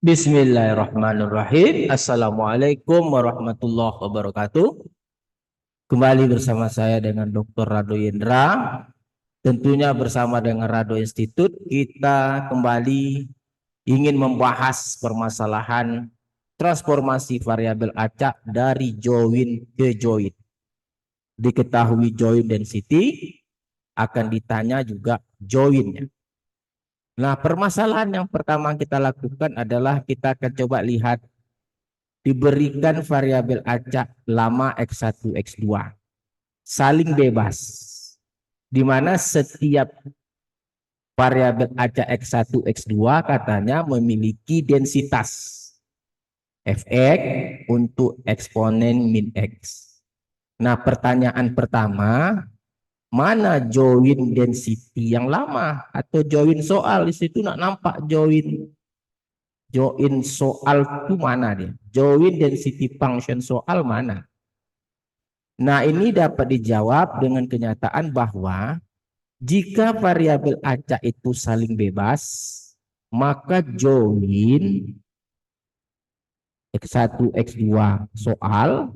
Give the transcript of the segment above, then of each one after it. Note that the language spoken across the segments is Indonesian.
Bismillahirrahmanirrahim. Assalamualaikum warahmatullahi wabarakatuh. Kembali bersama saya dengan Dr. Rado Yendra. Tentunya bersama dengan Rado Institute kita kembali ingin membahas permasalahan transformasi variabel acak dari join ke join. Diketahui join density, akan ditanya juga joinnya. Nah, permasalahan yang pertama kita lakukan adalah kita akan coba lihat diberikan variabel acak lama X1, X2 saling bebas, di mana setiap variabel acak X1, X2 katanya memiliki densitas Fx untuk eksponen min X. Nah, pertanyaan pertama, mana join density yang lama atau join soal? Di situ nak nampak join soal itu mana dia? Join density function soal mana? Nah, ini dapat dijawab dengan kenyataan bahwa jika variabel acak itu saling bebas, maka join X1, X2 soal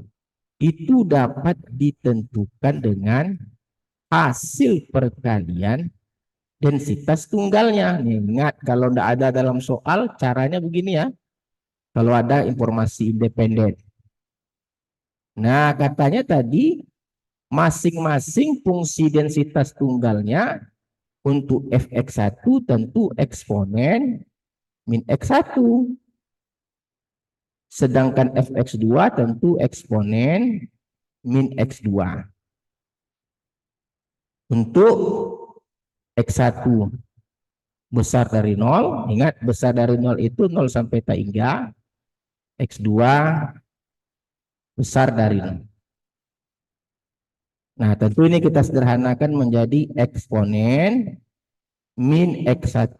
itu dapat ditentukan dengan hasil perkalian densitas tunggalnya. Nih, ingat kalau tidak ada dalam soal caranya begini ya. Kalau ada informasi independen. Nah, katanya tadi masing-masing fungsi densitas tunggalnya untuk fx1 tentu eksponen min x1. Sedangkan fx2 tentu eksponen min x2. Untuk x1 besar dari 0, ingat besar dari 0 itu 0 sampai tak hingga, x2 besar dari 0. Nah, tentu ini kita sederhanakan menjadi eksponen min x1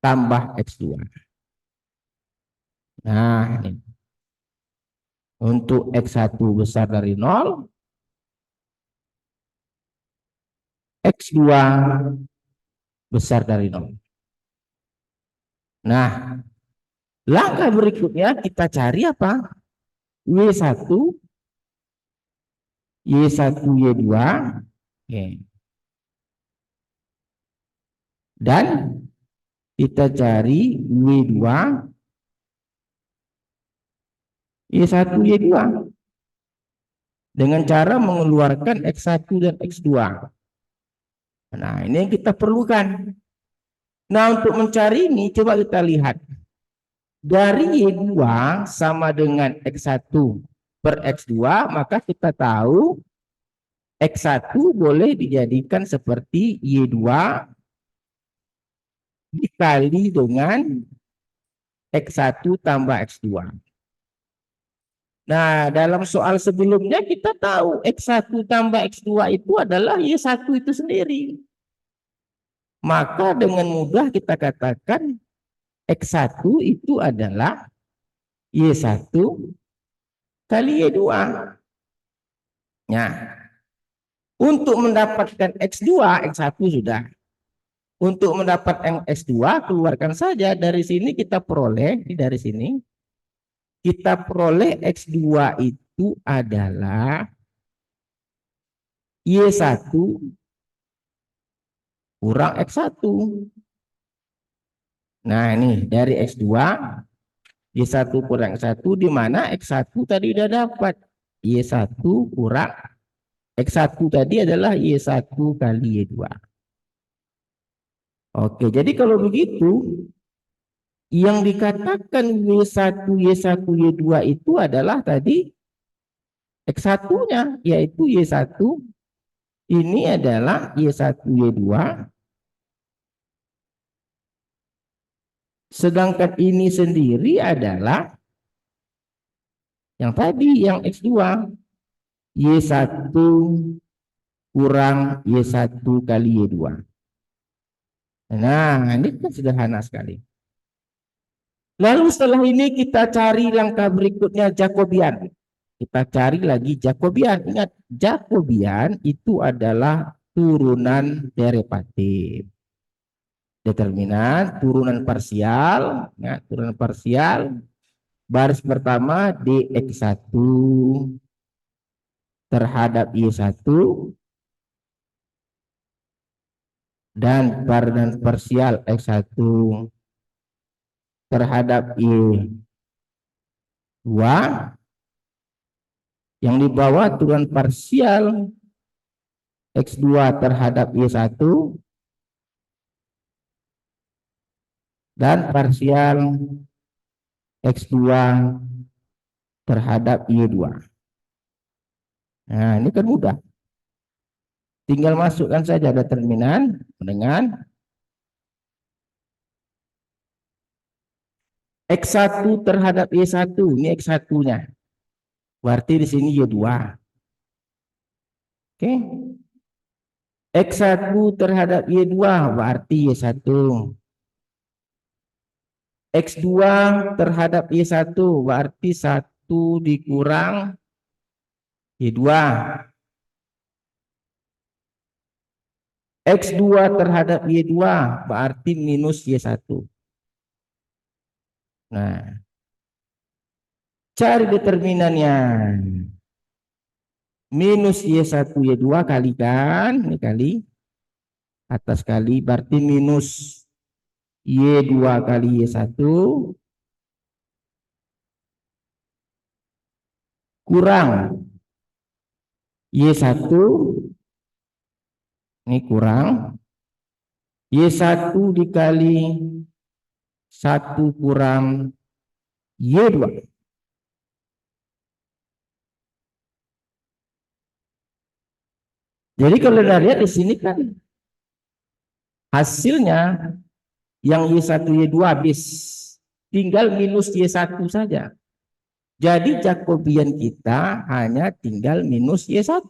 tambah x2. Nah, ini. Untuk x1 besar dari 0, x2 besar dari 0. Nah, langkah berikutnya kita cari apa? Y1, Y1, Y2, okay. Dan kita cari Y2, Y1, Y2 dengan cara mengeluarkan X1 dan X2. Nah, ini yang kita perlukan. Nah, untuk mencari ini coba kita lihat. Dari Y2 sama dengan X1 per X2, maka kita tahu X1 boleh dijadikan seperti Y2 dikali dengan X1 tambah X2. Nah, dalam soal sebelumnya kita tahu X1 tambah X2 itu adalah Y1 itu sendiri. Maka dengan mudah kita katakan X1 itu adalah Y1 kali Y2. Nah, untuk mendapatkan X2, X1 sudah. Untuk mendapatkan X2, keluarkan saja. Dari sini kita peroleh, dari sini, kita peroleh X2 itu adalah Y1 kurang X1. Nah, ini dari X2, Y1 kurang X1, di mana X1 tadi udah dapat. Y1 kurang X1 tadi adalah Y1 kali Y2. Oke, jadi kalau begitu, yang dikatakan Y1, Y1, Y2 itu adalah tadi X1-nya, yaitu Y1. Ini adalah Y1, Y2. Sedangkan ini sendiri adalah yang tadi, yang X2. Y1 kurang Y1 kali Y2. Nah, ini kan sederhana sekali. Lalu setelah ini kita cari langkah berikutnya Jacobian. Kita cari lagi Jacobian. Ingat, Jacobian itu adalah turunan derivatif. Determinan turunan parsial, ya, turunan parsial baris pertama dx1 terhadap y1 dan baris parsial x1 terhadap y2 yang di bawah turunan parsial x2 terhadap y1 dan parsial x2 terhadap y2. Nah, ini kan mudah. Tinggal masukkan saja determinan dengan x1 terhadap y1. Ini x1-nya. Berarti di sini y2. Oke. X1 terhadap y2 berarti y1. X2 terhadap y1 berarti 1 dikurang y2. X2 terhadap y2 berarti minus y1. Nah, cari determinannya. Minus y1 y2 kalikan, ini kali atas kali berarti minus y2 kali y1 kurang y1, ini kurang y1 dikali 1 kurang y2. Jadi kalau kita lihat di sini kan hasilnya yang y1 y2 habis, tinggal minus y1 saja. Jadi Jacobian kita hanya tinggal minus y1.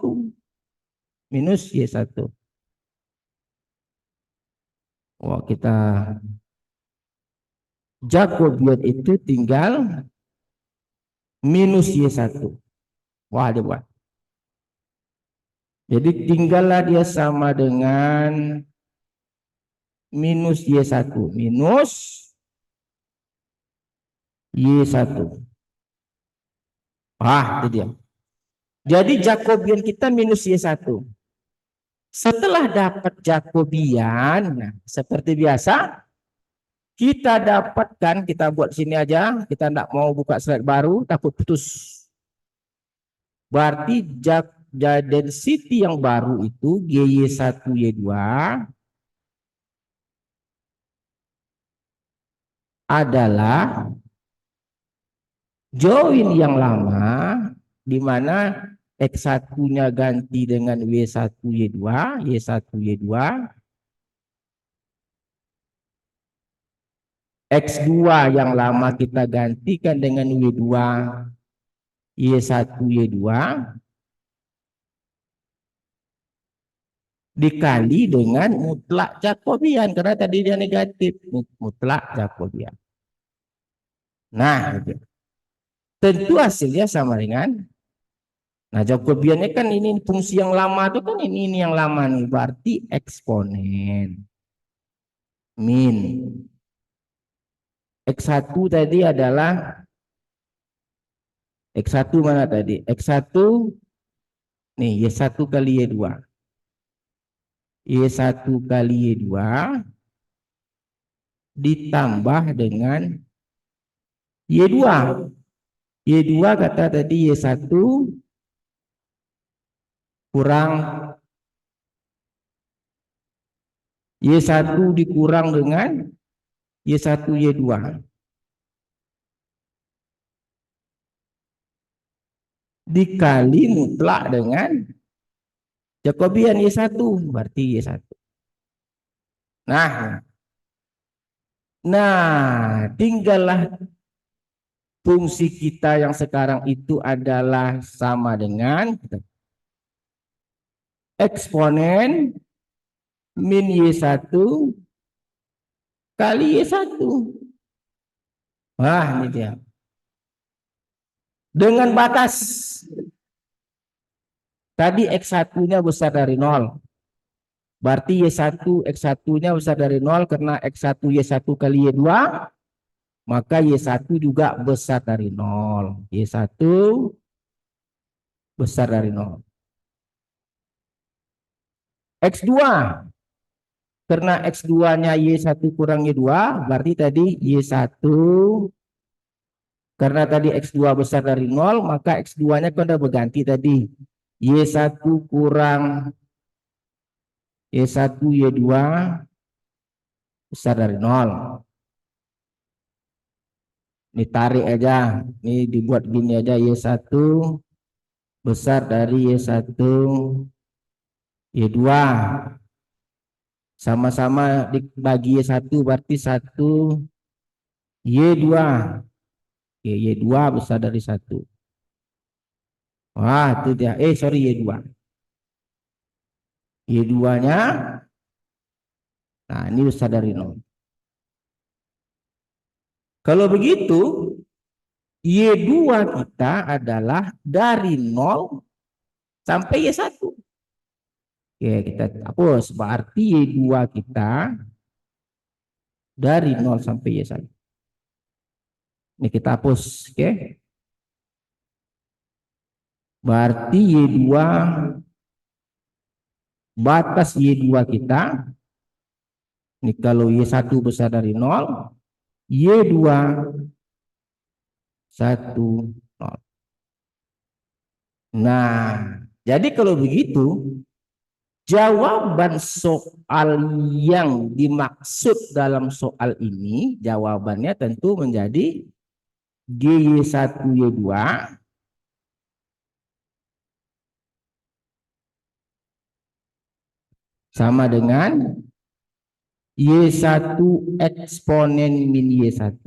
Minus y1. Wah, kita Jacobian itu tinggal minus y1. Wah, dia buat. Jadi tinggallah dia sama dengan minus y1. Minus y1. Ah, itu dia. Jadi Jacobian kita minus y1. Setelah dapat Jacobian, nah, seperti biasa, kita dapatkan, kita buat sini aja, kita tidak mau buka slide baru, takut putus. Berarti density yang baru itu GY1 Y2 adalah join yang lama di mana X1-nya ganti dengan W1 Y2, Y1 Y2, X2 yang lama kita gantikan dengan W2 Y1 Y2 dikali dengan mutlak Jacobian karena tadi dia negatif, mutlak Jacobian. Nah, tentu hasilnya sama dengan, nah Jacobiannya kan ini fungsi yang lama itu kan ini yang lama nih, berarti eksponen min X1 tadi adalah X1 mana tadi? X1 nih Y1 kali Y2. Y1 kali Y2 ditambah dengan Y2. Y2 kata tadi Y1 kurang Y1 dikurang dengan Y1 Y2. Dikali mutlak dengan Jacobian Y1 berarti Y1. Nah, tinggallah fungsi kita yang sekarang itu adalah sama dengan eksponen min Y1 kali Y1. Wah, ini dia. Dengan batas tadi X1-nya besar dari 0. Berarti Y1 X1-nya besar dari 0 karena X1 Y1 kali Y2, maka Y1 juga besar dari 0. Y1 besar dari 0. X2, karena X2-nya Y1 kurang Y2, berarti tadi Y1, karena tadi X2 besar dari 0, maka X2-nya kan udah berganti tadi. Y1 kurang Y1 Y2 besar dari 0. Ini tarik aja, ini dibuat gini aja, Y1 besar dari Y1 Y2. Sama-sama dibagi Y1 berarti 1 Y2. Y2 besar dari 1. Wah, itu dia. Sorry, Y2. Y2-nya, nah ini besar dari 0. Kalau begitu, Y2 kita adalah dari 0 sampai Y1. Oke, kita hapus. Berarti Y2 kita dari 0 sampai Y1. Ini kita hapus. Oke. Berarti Y2, batas Y2 kita, ini kalau Y1 besar dari 0, Y2 1, 0. Nah, jadi kalau begitu, jawaban soal yang dimaksud dalam soal ini, jawabannya tentu menjadi GY1 Y2 sama dengan Y1 eksponen min Y1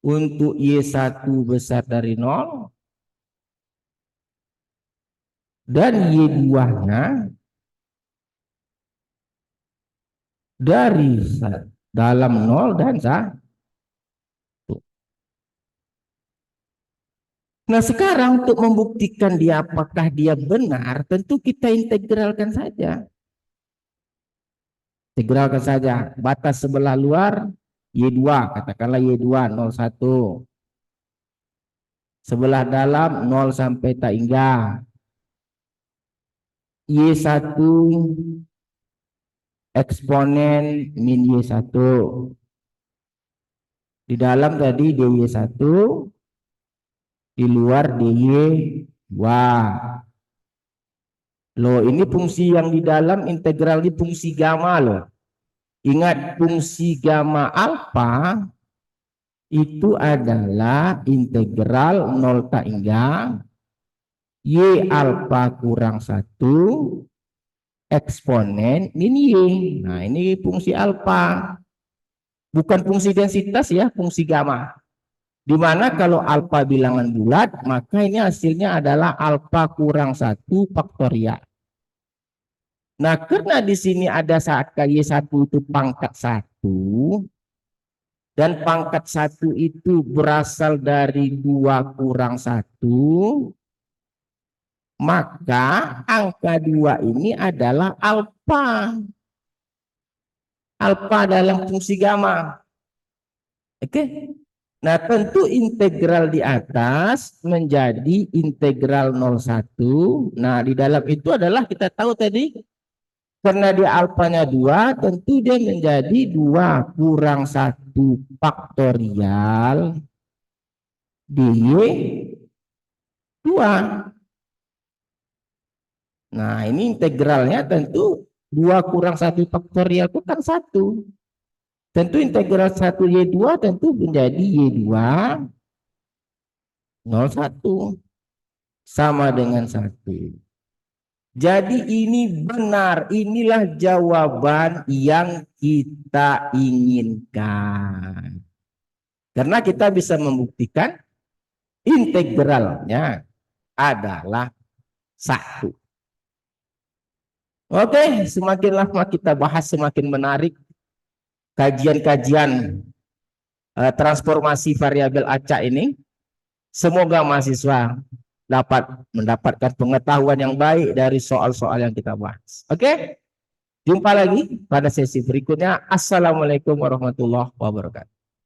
untuk Y1 besar dari 0 dan Y2-nya dari dalam 0 dan 1. Nah, sekarang untuk membuktikan dia apakah dia benar, tentu kita integralkan saja. Integralkan saja. Batas sebelah luar Y2, katakanlah Y2 01. Sebelah dalam 0 sampai tak hingga. Y1 eksponen min Y1. Di dalam tadi DY1, di luar DY2. Loh, ini fungsi yang di dalam integral di fungsi gamma loh. Ingat, fungsi gamma alfa itu adalah integral 0 tak hingga Y alfa kurang 1 eksponen min Y. Nah, ini fungsi alfa. Bukan fungsi densitas ya, fungsi gamma. Di mana kalau alfa bilangan bulat, maka ini hasilnya adalah alfa kurang 1 faktorial. Nah, karena di sini ada saat Y1 itu pangkat 1, dan pangkat 1 itu berasal dari 2 kurang 1, maka angka 2 ini adalah alfa. Alfa dalam fungsi gamma. Oke. Nah, tentu integral di atas menjadi integral 01. Nah, di dalam itu adalah kita tahu tadi, karena dia alfanya 2, tentu dia menjadi 2 kurang 1 faktorial dy 2. Nah, ini integralnya tentu 2 kurang 1 faktorial itu kan 1. Tentu integral 1 Y2 tentu menjadi Y2 01 sama dengan 1. Jadi ini benar, inilah jawaban yang kita inginkan. Karena kita bisa membuktikan integralnya adalah 1. Oke, semakin lama kita bahas semakin menarik kajian-kajian transformasi variabel acak ini. Semoga mahasiswa dapat mendapatkan pengetahuan yang baik dari soal-soal yang kita bahas. Oke? Jumpa lagi pada sesi berikutnya. Assalamualaikum warahmatullahi wabarakatuh.